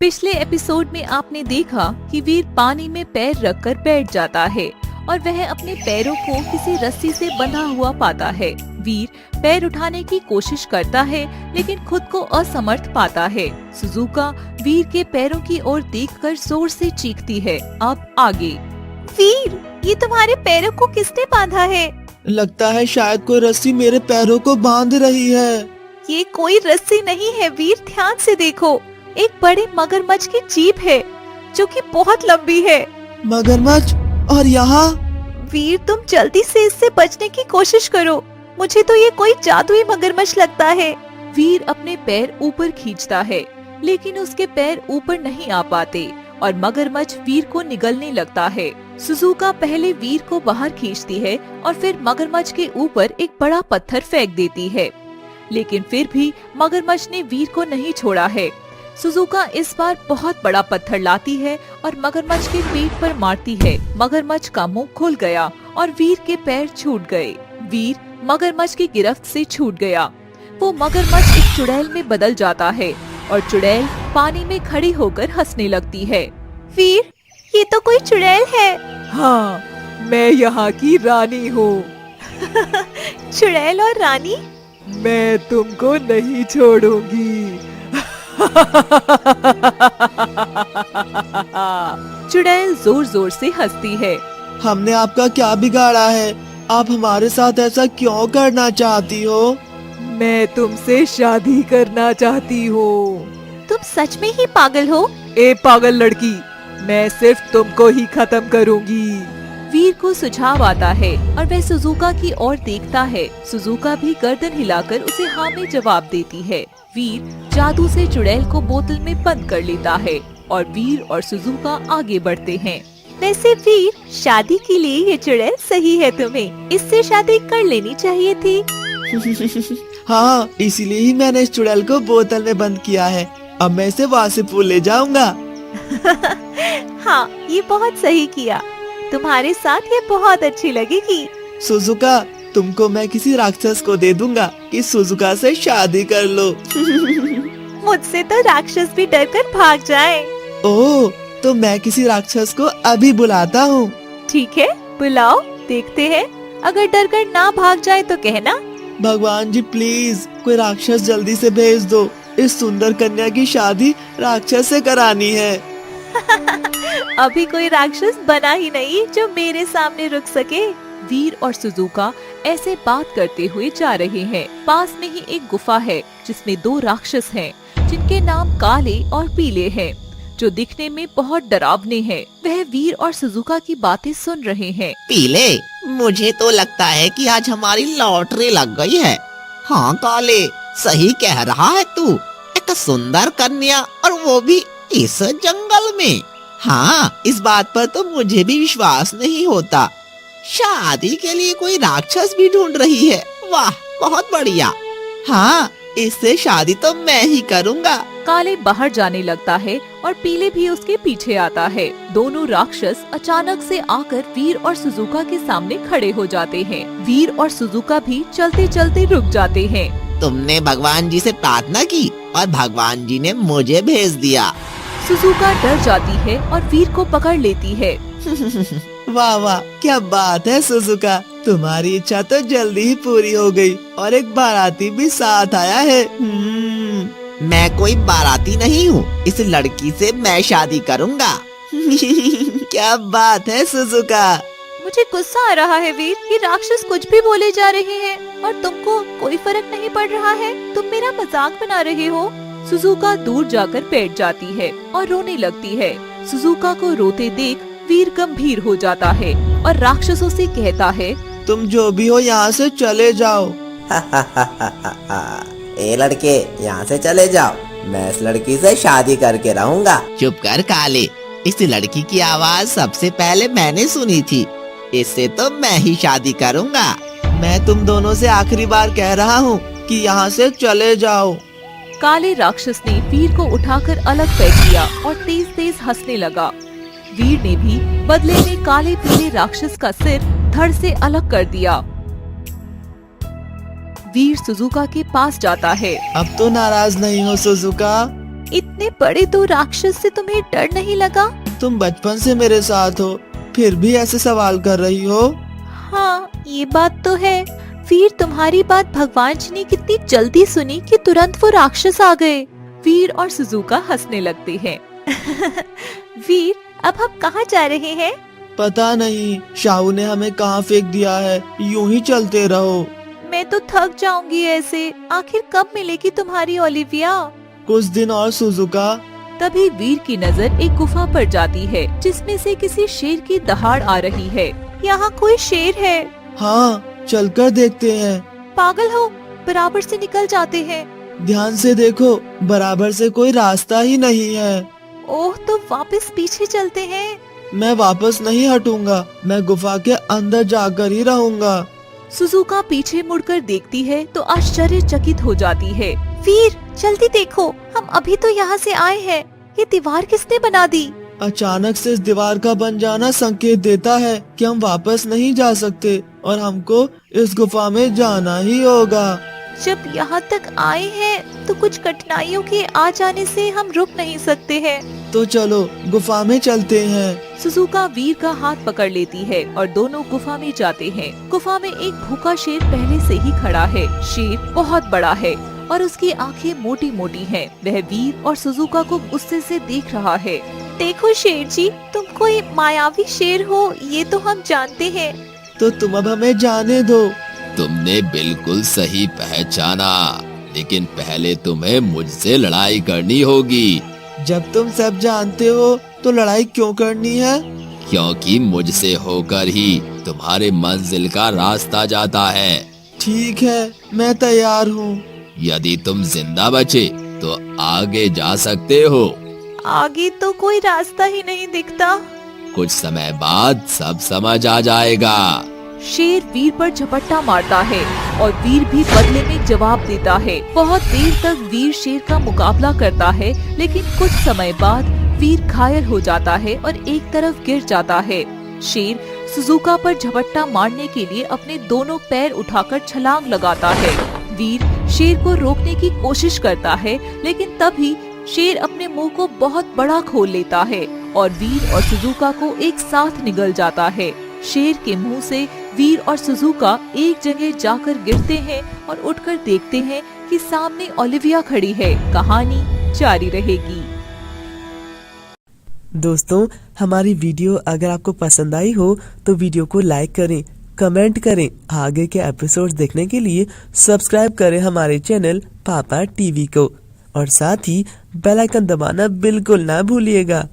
पिछले एपिसोड में आपने देखा कि वीर पानी में पैर रखकर बैठ जाता है और वह अपने पैरों को किसी रस्सी से बंधा हुआ पाता है। वीर पैर उठाने की कोशिश करता है लेकिन खुद को असमर्थ पाता है। सुजुका वीर के पैरों की ओर देखकर जोर से चीखती है। अब आगे। वीर, ये तुम्हारे पैरों को किसने बांधा है? लगता है शायद कोई रस्सी मेरे पैरों को बांध रही है। ये कोई रस्सी नहीं है वीर, ध्यान से देखो। एक बड़े मगरमच्छ की जीभ है जो कि बहुत लंबी है। मगरमच्छ? और यहाँ? वीर, तुम जल्दी से इससे बचने की कोशिश करो। मुझे तो ये कोई जादुई मगरमच्छ लगता है। वीर अपने पैर ऊपर खींचता है लेकिन उसके पैर ऊपर नहीं आ पाते और मगरमच्छ वीर को निगलने लगता है। सुजुका पहले वीर को बाहर खींचती है और फिर मगरमच्छ के ऊपर एक बड़ा पत्थर फेंक देती है, लेकिन फिर भी मगरमच्छ ने वीर को नहीं छोड़ा है। सुजुका इस बार बहुत बड़ा पत्थर लाती है और मगरमच्छ के पीठ पर मारती है। मगरमच्छ का मुंह खुल गया और वीर के पैर छूट गए। वीर मगरमच्छ की गिरफ्त से छूट गया। वो मगरमच्छ एक चुड़ैल में बदल जाता है और चुड़ैल पानी में खड़ी होकर हंसने लगती है। वीर, ये तो कोई चुड़ैल है। हाँ, मैं यहाँ की रानी हूँ। चुड़ैल और रानी? मैं तुमको नहीं छोड़ूंगी। चुड़ैल जोर जोर से हंसती है। हमने आपका क्या बिगाड़ा है? आप हमारे साथ ऐसा क्यों करना चाहती हो? मैं तुमसे शादी करना चाहती हूँ। तुम सच में ही पागल हो? ए पागल लड़की, मैं सिर्फ तुमको ही खत्म करूँगी। वीर को सुझाव आता है और वह सुजुका की ओर देखता है। सुजुका भी गर्दन हिलाकर उसे हाँ में जवाब देती है। वीर जादू से चुड़ैल को बोतल में बंद कर लेता है और वीर और सुजुका आगे बढ़ते हैं। वैसे वीर, शादी के लिए ये चुड़ैल सही है। तुम्हें इससे शादी कर लेनी चाहिए थी। हाँ, इसीलिए ही मैंने इस चुड़ैल को बोतल में बंद किया है। अब मैं इसे वासेपुर ले जाऊंगा। हाँ, ये बहुत सही किया। तुम्हारे साथ ये बहुत अच्छी लगेगी। सुजुका, तुमको मैं किसी राक्षस को दे दूंगा कि सुजुका से शादी कर लो। मुझसे तो राक्षस भी डरकर भाग जाए। ओह, तो मैं किसी राक्षस को अभी बुलाता हूँ। ठीक है, बुलाओ, देखते हैं। अगर डरकर ना भाग जाए तो कहना। भगवान जी प्लीज, कोई राक्षस जल्दी से भेज दो। इस सुंदर कन्या की शादी राक्षस से करानी है। अभी कोई राक्षस बना ही नहीं जो मेरे सामने रुक सके। वीर और सुजुका ऐसे बात करते हुए जा रहे हैं। पास में ही एक गुफा है जिसमें दो राक्षस हैं जिनके नाम काले और पीले हैं, जो दिखने में बहुत डरावने हैं। वह वीर और सुजुका की बातें सुन रहे हैं। पीले, मुझे तो लगता है कि आज हमारी लॉटरी लग गई है। हाँ काले, सही कह रहा है तू। एक सुंदर कन्या और वो भी इस जंगल में। हाँ, इस बात पर तो मुझे भी विश्वास नहीं होता। शादी के लिए कोई राक्षस भी ढूंढ रही है। वाह, बहुत बढ़िया। हाँ, इससे शादी तो मैं ही करूँगा। काले बाहर जाने लगता है और पीले भी उसके पीछे आता है। दोनों राक्षस अचानक से आकर वीर और सुजुका के सामने खड़े हो जाते हैं। वीर और सुजुका भी चलते चलते रुक जाते हैं। तुमने भगवान जी से प्रार्थना की और भगवान जी ने मुझे भेज दिया। सुजुका डर जाती है और वीर को पकड़ लेती है। वाह वाह, क्या बात है सुजुका, तुम्हारी इच्छा तो जल्दी ही पूरी हो गई और एक बाराती भी साथ आया है। मैं कोई बाराती नहीं हूँ, इस लड़की से मैं शादी करूँगा। क्या बात है सुजुका। मुझे गुस्सा आ रहा है वीर, ये राक्षस कुछ भी बोले जा रहे हैं और तुमको कोई फर्क नहीं पड़ रहा है। तुम मेरा मजाक बना रहे हो। सुजुका दूर जाकर बैठ जाती है और रोने लगती है। सुजुका को रोते देख वीर गंभीर हो जाता है और राक्षसों से कहता है, तुम जो भी हो यहाँ से चले जाओ। ए लड़के, यहाँ से चले जाओ। मैं इस लड़की से शादी करके रहूँगा। चुप कर काले, इस लड़की की आवाज सबसे पहले मैंने सुनी थी। इससे तो मैं ही शादी करूँगा। मैं तुम दोनों से आखिरी बार कह रहा हूँ कि यहाँ से चले जाओ। काले राक्षस ने वीर को उठाकर अलग फेंक दिया और तेज तेज हंसने लगा। वीर ने भी बदले में काले पीले राक्षस का सिर धड़ से अलग कर दिया। वीर सुजुका के पास जाता है। अब तो नाराज नहीं हो सुजुका? इतने बड़े दो राक्षस से तुम्हें डर नहीं लगा? तुम बचपन से मेरे साथ हो, फिर भी ऐसे सवाल कर रही हो। हाँ, ये बात तो है। वीर, तुम्हारी बात भगवान जी ने कितनी जल्दी सुनी कि तुरंत वो राक्षस आ गए। वीर और सुजुका हंसने लगते हैं। वीर, अब हम कहाँ जा रहे हैं? पता नहीं, शाहू ने हमें कहाँ फेंक दिया है। यूं ही चलते रहो। मैं तो थक जाऊंगी ऐसे। आखिर कब मिलेगी तुम्हारी ओलिविया? कुछ दिन और सुजुका। तभी वीर की नजर एक गुफा पर जाती है जिसमें से किसी शेर की दहाड़ आ रही है। यहाँ कोई शेर है। हाँ, चलकर देखते हैं। पागल हो, बराबर से निकल जाते हैं। ध्यान से देखो, बराबर से कोई रास्ता ही नहीं है। ओह, तो वापस पीछे चलते हैं। मैं वापस नहीं हटूंगा, मैं गुफा के अंदर जाकर ही रहूंगा। सुजुका पीछे मुड़कर देखती है तो आश्चर्यचकित हो जाती है। वीर, जल्दी देखो, हम अभी तो यहाँ से आए हैं। ये दीवार किसने बना दी? अचानक से इस दीवार का बन जाना संकेत देता है कि हम वापस नहीं जा सकते और हमको इस गुफा में जाना ही होगा। जब यहाँ तक आए हैं तो कुछ कठिनाइयों के आ जाने से हम रुक नहीं सकते हैं। तो चलो गुफा में चलते हैं। सुजुका वीर का हाथ पकड़ लेती है और दोनों गुफा में जाते हैं। गुफा में एक भूखा शेर पहले से ही खड़ा है। शेर बहुत बड़ा है और उसकी आंखें मोटी मोटी हैं। वह वीर और सुजुका को गुस्से से देख रहा है। देखो शेर जी, तुम कोई मायावी शेर हो, ये तो हम जानते हैं। तो तुम अब हमें जाने दो। तुमने बिल्कुल सही पहचाना, लेकिन पहले तुम्हें मुझसे लड़ाई करनी होगी। जब तुम सब जानते हो तो लड़ाई क्यों करनी है? क्योंकि मुझसे होकर ही तुम्हारे मंजिल का रास्ता जाता है। ठीक है, मैं तैयार हूँ। यदि तुम जिंदा बचे तो आगे जा सकते हो। आगे तो कोई रास्ता ही नहीं दिखता। कुछ समय बाद सब समझ आ जाएगा। शेर वीर पर झपट्टा मारता है और वीर भी बदले में जवाब देता है। बहुत देर तक वीर शेर का मुकाबला करता है, लेकिन कुछ समय बाद वीर घायल हो जाता है और एक तरफ गिर जाता है। शेर सुजुका पर झपट्टा मारने के लिए अपने दोनों पैर उठाकर छलांग लगाता है। वीर शेर को रोकने की कोशिश करता है, लेकिन तभी शेर अपने मुंह को बहुत बड़ा खोल लेता है और वीर और सुजुका को एक साथ निगल जाता है। शेर के मुंह से वीर और सुजुका एक जगह जाकर गिरते हैं और उठकर देखते हैं कि सामने ओलिविया खड़ी है। कहानी जारी रहेगी। दोस्तों, हमारी वीडियो अगर आपको पसंद आई हो तो वीडियो को लाइक करें, कमेंट करें। आगे के एपिसोड्स देखने के लिए सब्सक्राइब करें हमारे चैनल पापा टीवी को और साथ ही बेल आइकन दबाना बिल्कुल ना भूलिएगा।